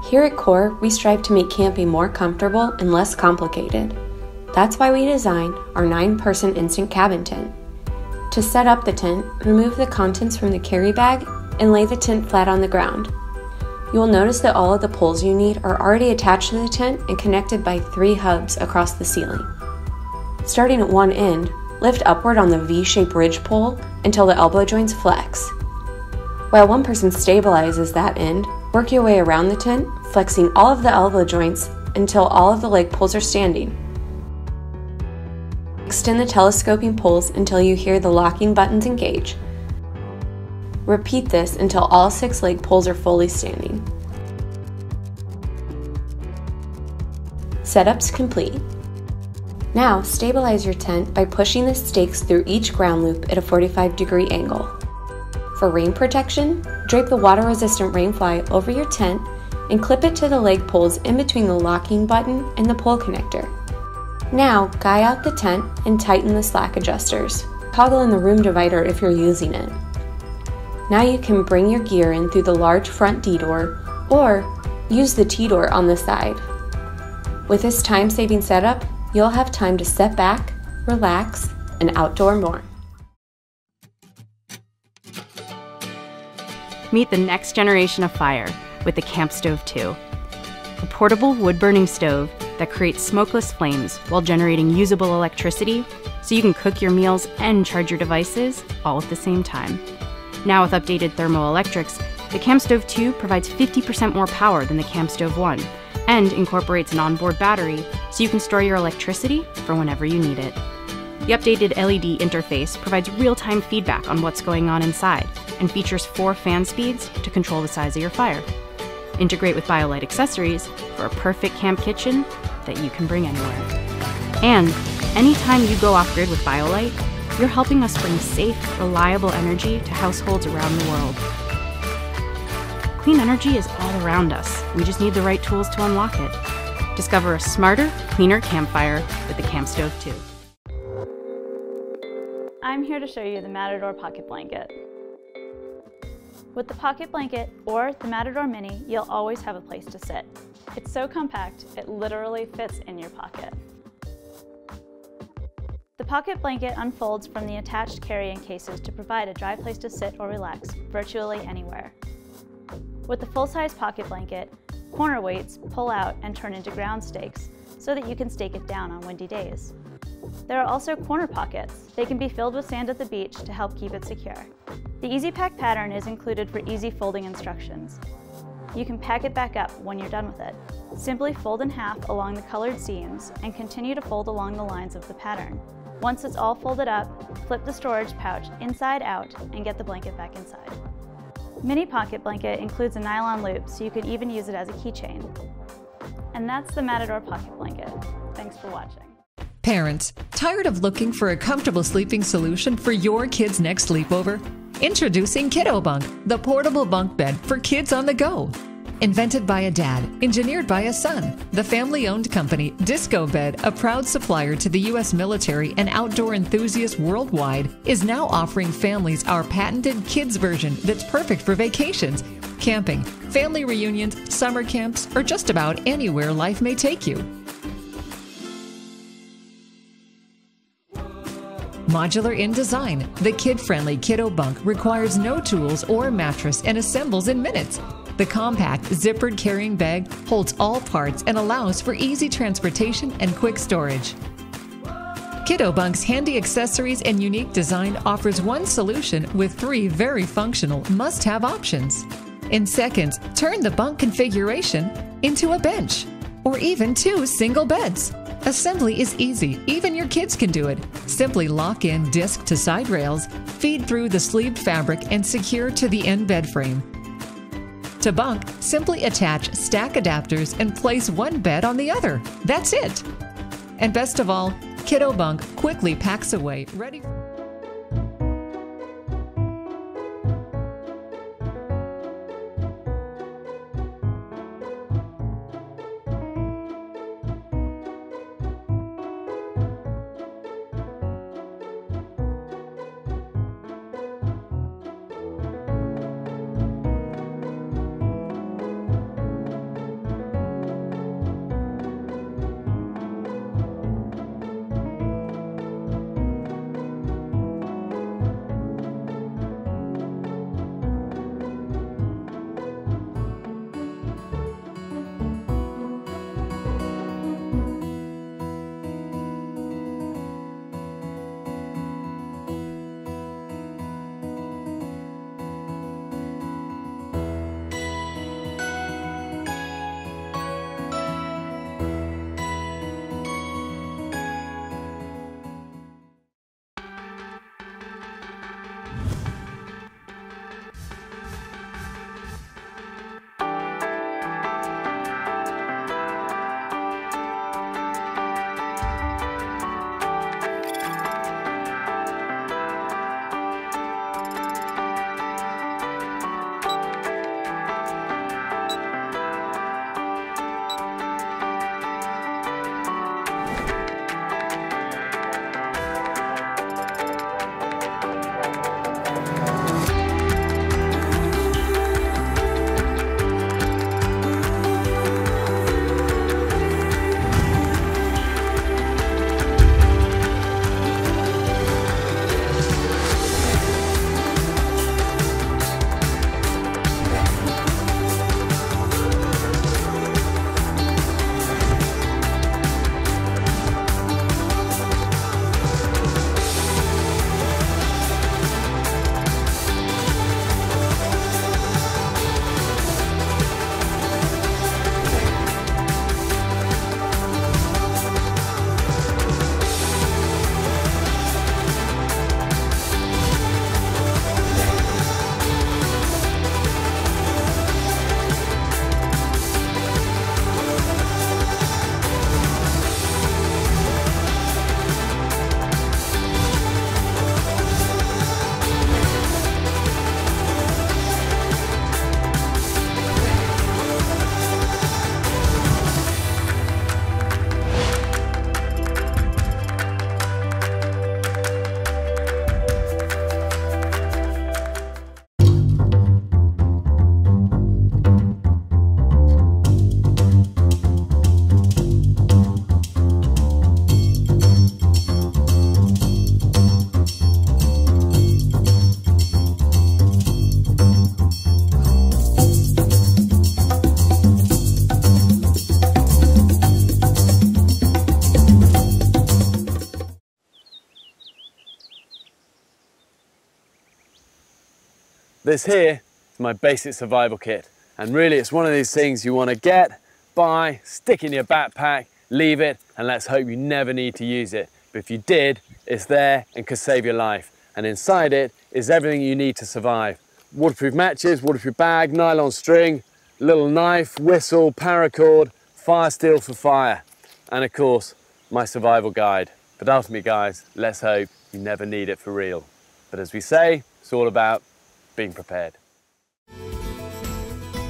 Here at CORE, we strive to make camping more comfortable and less complicated. That's why we designed our 9-person instant cabin tent. To set up the tent, remove the contents from the carry bag and lay the tent flat on the ground. You will notice that all of the poles you need are already attached to the tent and connected by 3 hubs across the ceiling. Starting at one end, lift upward on the V-shaped ridge pole until the elbow joints flex. While one person stabilizes that end, work your way around the tent, flexing all of the elbow joints until all of the leg poles are standing. Extend the telescoping poles until you hear the locking buttons engage. Repeat this until all 6 leg poles are fully standing. Setup's complete. Now stabilize your tent by pushing the stakes through each ground loop at a 45-degree angle. For rain protection, drape the water-resistant rain fly over your tent and clip it to the leg poles in between the locking button and the pole connector. Now guy out the tent and tighten the slack adjusters. Toggle in the room divider if you're using it. Now you can bring your gear in through the large front D-door or use the T-door on the side. With this time-saving setup, you'll have time to step back, relax, and outdoor more. Meet the next generation of fire with the Camp Stove 2, a portable wood-burning stove that creates smokeless flames while generating usable electricity so you can cook your meals and charge your devices all at the same time. Now with updated thermoelectrics, the Camp Stove 2 provides 50% more power than the Camp Stove 1 and incorporates an onboard battery so you can store your electricity for whenever you need it. The updated LED interface provides real-time feedback on what's going on inside and features 4 fan speeds to control the size of your fire. Integrate with BioLite accessories for a perfect camp kitchen that you can bring anywhere. And anytime you go off-grid with BioLite, you're helping us bring safe, reliable energy to households around the world. Clean energy is all around us. We just need the right tools to unlock it. Discover a smarter, cleaner campfire with the Camp Stove 2. I'm here to show you the Matador Pocket Blanket. With the Pocket Blanket or the Matador Mini, you'll always have a place to sit. It's so compact, it literally fits in your pocket. The Pocket Blanket unfolds from the attached carrying cases to provide a dry place to sit or relax virtually anywhere. With the full-size Pocket Blanket, corner weights pull out and turn into ground stakes so that you can stake it down on windy days. There are also corner pockets. They can be filled with sand at the beach to help keep it secure. The Easy Pack pattern is included for easy folding instructions. You can pack it back up when you're done with it. Simply fold in half along the colored seams and continue to fold along the lines of the pattern. Once it's all folded up, flip the storage pouch inside out and get the blanket back inside. Mini Pocket Blanket includes a nylon loop so you could even use it as a keychain. And that's the Matador Pocket Blanket. Thanks for watching. Parents, tired of looking for a comfortable sleeping solution for your kid's next sleepover? Introducing Kiddo Bunk, the portable bunk bed for kids on the go. Invented by a dad, engineered by a son, the family-owned company Disco Bed, a proud supplier to the U.S. military and outdoor enthusiasts worldwide, is now offering families our patented kids version that's perfect for vacations, camping, family reunions, summer camps, or just about anywhere life may take you. Modular in design, the kid-friendly Kiddo Bunk requires no tools or mattress and assembles in minutes. The compact, zippered carrying bag holds all parts and allows for easy transportation and quick storage. Kiddo Bunk's handy accessories and unique design offers one solution with 3 very functional must-have options. In seconds, turn the bunk configuration into a bench, or even 2 single beds. Assembly is easy, even your kids can do it. Simply lock in disc to side rails, feed through the sleeved fabric, and secure to the end bed frame. To bunk, simply attach stack adapters and place one bed on the other. That's it! And best of all, Kiddo Bunk quickly packs away, ready for This here is my basic survival kit. And really it's one of these things you want to get, buy, stick in your backpack, leave it, and let's hope you never need to use it. But if you did, it's there and could save your life. And inside it is everything you need to survive. Waterproof matches, waterproof bag, nylon string, little knife, whistle, paracord, fire steel for fire. And of course, my survival guide. But ultimately guys, let's hope you never need it for real. But as we say, it's all about being prepared.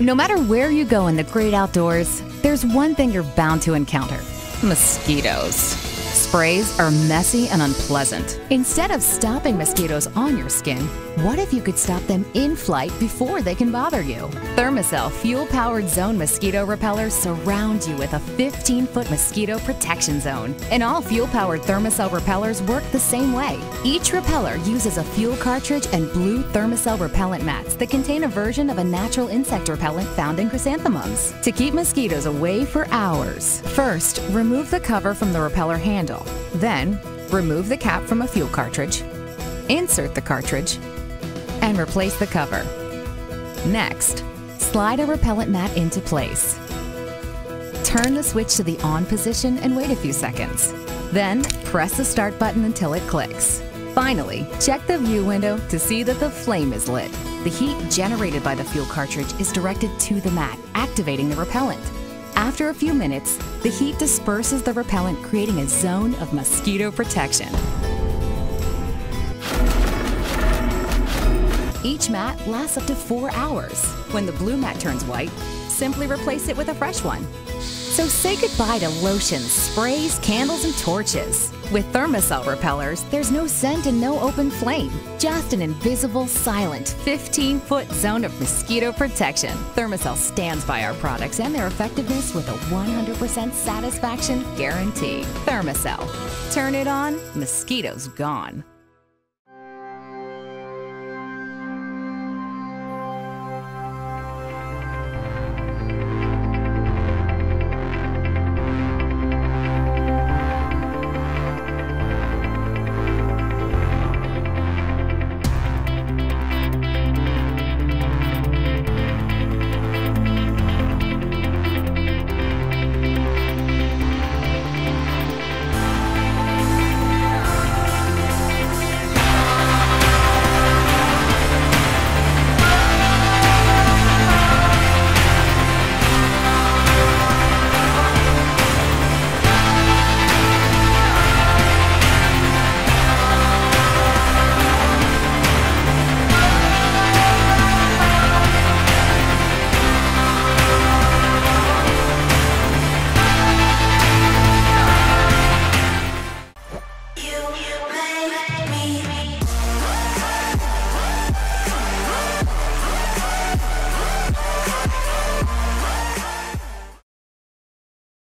No matter where you go in the great outdoors, there's one thing you're bound to encounter: mosquitoes. Sprays are messy and unpleasant. Instead of stopping mosquitoes on your skin, what if you could stop them in flight before they can bother you? Thermacell fuel-powered zone mosquito repellers surround you with a 15-foot mosquito protection zone. And all fuel-powered Thermacell repellers work the same way. Each repeller uses a fuel cartridge and blue Thermacell repellent mats that contain a version of a natural insect repellent found in chrysanthemums to keep mosquitoes away for hours. First, remove the cover from the repeller handle. Then, remove the cap from a fuel cartridge, insert the cartridge, and replace the cover. Next, slide a repellent mat into place. Turn the switch to the on position and wait a few seconds. Then, press the start button until it clicks. Finally, check the view window to see that the flame is lit. The heat generated by the fuel cartridge is directed to the mat, activating the repellent. After a few minutes, the heat disperses the repellent, creating a zone of mosquito protection. Each mat lasts up to 4 hours. When the blue mat turns white, simply replace it with a fresh one. So say goodbye to lotions, sprays, candles, and torches. With Thermacell repellers, there's no scent and no open flame. Just an invisible, silent 15-foot zone of mosquito protection. Thermacell stands by our products and their effectiveness with a 100% satisfaction guarantee. Thermacell. Turn it on, mosquitoes gone.